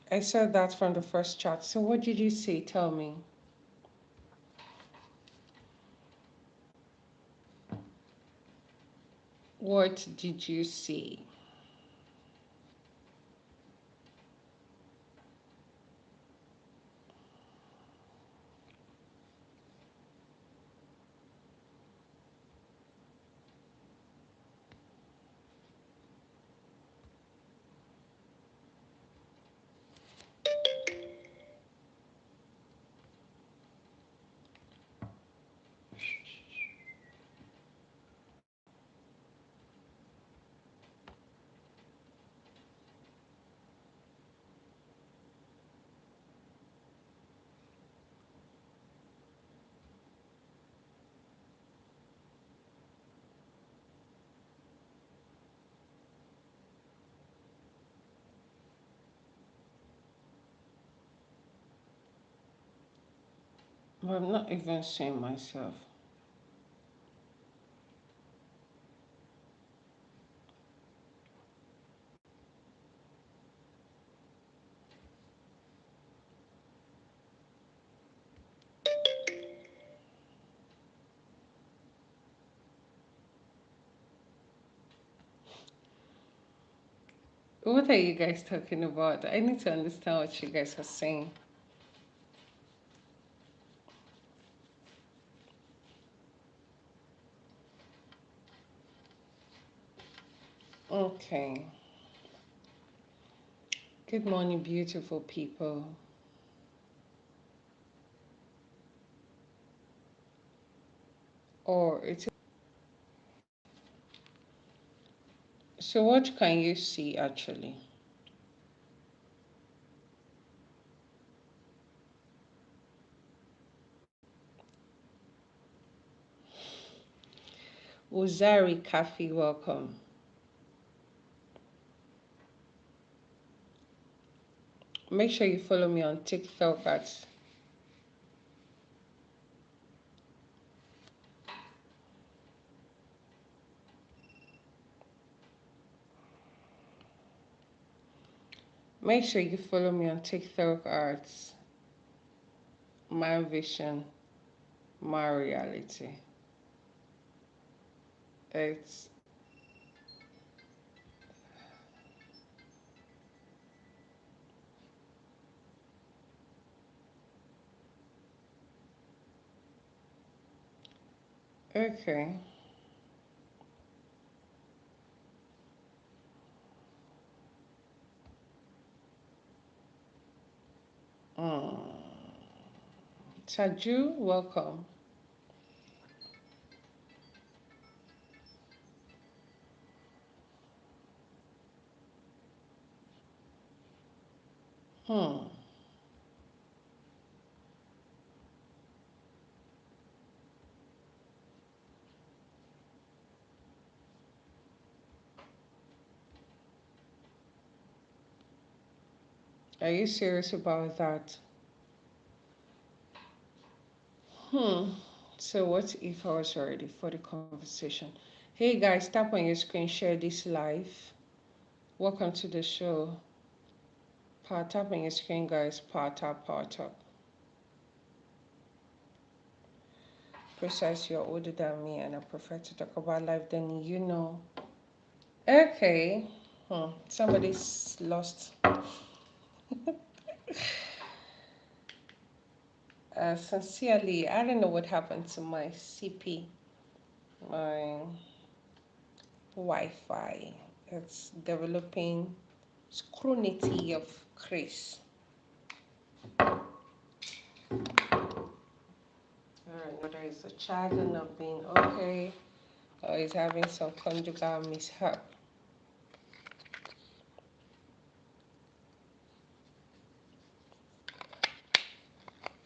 I said that from the first chat. So what did you see? Tell me. What did you see? Well, I'm not even seeing myself. What are you guys talking about? I need to understand what you guys are saying. Okay. Good morning, beautiful people. Or it's so what can you see actually? Uzari Kafi, welcome. Make sure you follow me on TikTok at make sure you follow me on TikTok at my vision, my reality. It's okay. Mm. Taju, welcome. Hmm. Are you serious about that? Hmm. So what if I was ready for the conversation? Hey guys, tap on your screen, share this live. Welcome to the show. Power tap on your screen, guys. Power tap, power tap. Precise, you're older than me and I prefer to talk about life than you know. Okay. Somebody's lost. Sincerely, I don't know what happened to my CP, my Wi-Fi. It's developing scrutiny of Chris. Alright, whether it's a child not being okay or is having some conjugal mishap.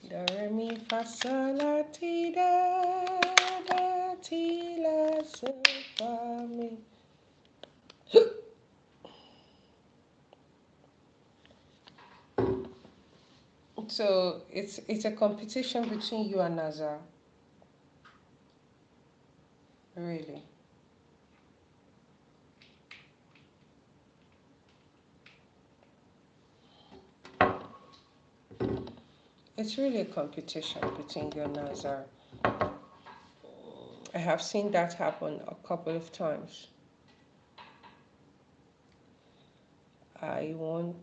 Do re mi fa sol la ti da ti la so fa mi. So it's a competition between you and Nazar, really. It's really a competition between you and Nazar. I have seen that happen a couple of times. I want,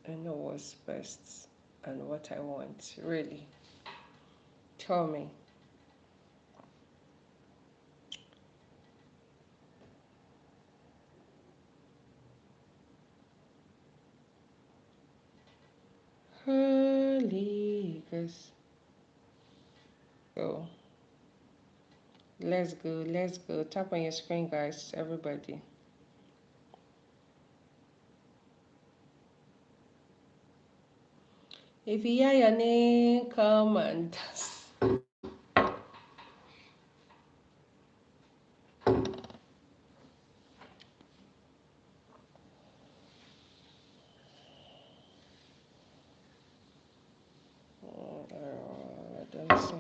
I know what's best and what I want, really. Tell me. Holy Ghost. Go. Let's go, let's go. Tap on your screen, guys, everybody. If you hear your name, come and dance. I don't see.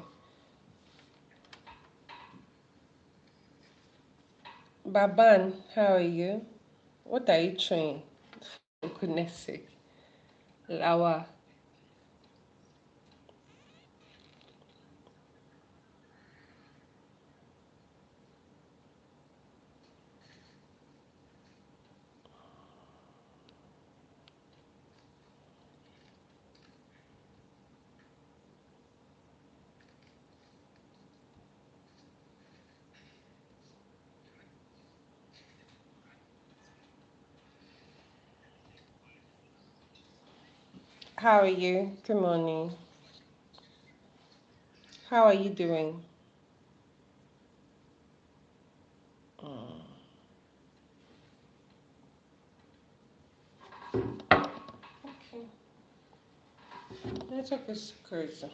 Baban, how are you? What are you trying? For goodness sake. Lawa. How are you? Good morning. How are you doing? Mm, okay. Network is crazy.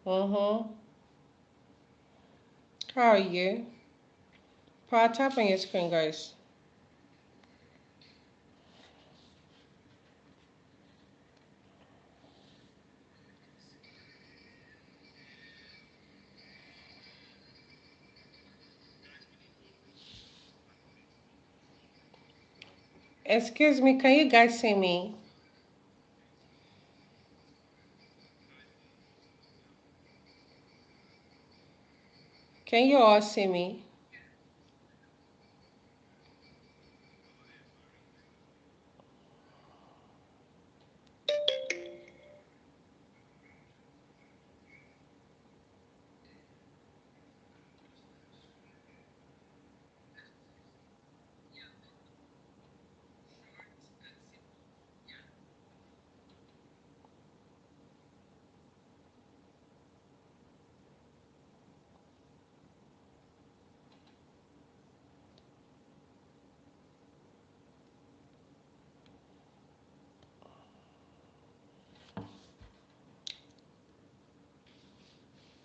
Mm-hmm. How are you? Power tap on your screen, guys. Excuse me, can you guys see me? Can you all see me?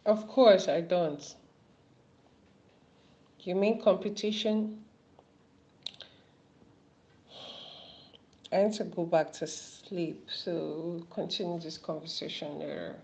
Of course, I don't. You mean competition? I need to go back to sleep, so we'll continue this conversation later.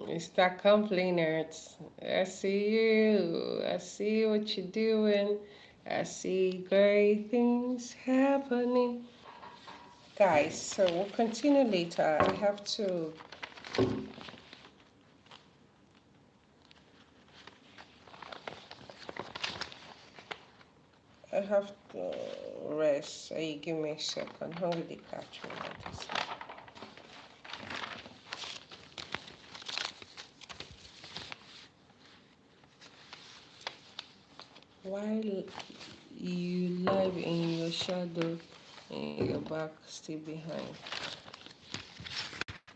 Mr. Complainers, I see you. I see what you're doing. I see great things happening. Guys, so we'll continue later. I have to rest. So you give me a second. Hungry catch me like this. While you live in your shadow and your back still behind.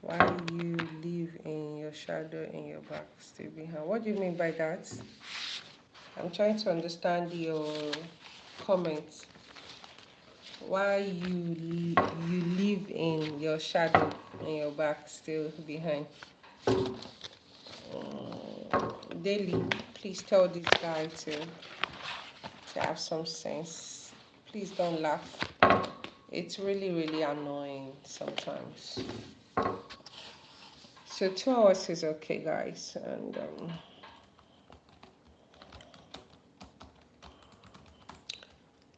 While you live in your shadow and your back still behind. What do you mean by that? I'm trying to understand your comments. While you live in your shadow and your back still behind. Daily, please tell this guy to have some sense. Please don't laugh. It's really, really annoying sometimes. So 2 hours is okay, guys, and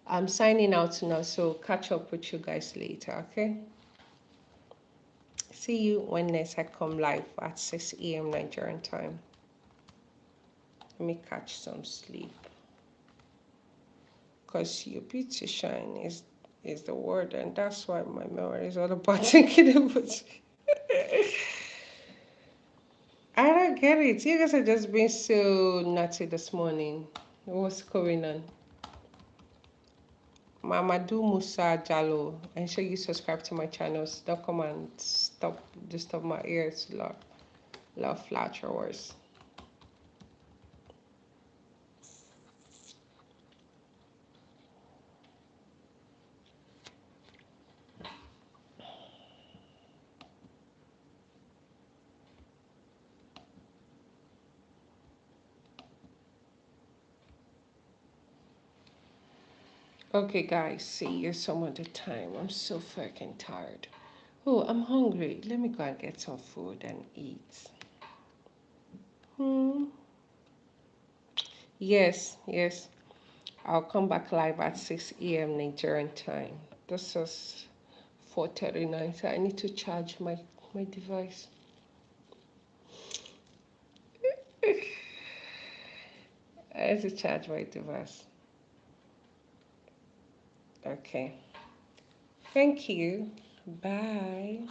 I'm signing out now. So catch up with you guys later, okay? See you when next I come live at 6 a.m. Nigerian time. Let me catch some sleep. Because your beauty shine is the word, and that's why my memory is all about thinking about. I don't get it. You guys are just being so nutty this morning. What's going on? Mamadou Musa Jallo. Ensure you subscribe to my channels. Don't come and disturb my ears. Love flowers. Okay, guys, see you some other time. I'm so fucking tired. Oh, I'm hungry. Let me go and get some food and eat. Hmm. Yes. I'll come back live at 6 a.m. Nigerian time. This is 4:39, so I need to charge my device. I need to charge my device. Okay. Thank you. Bye.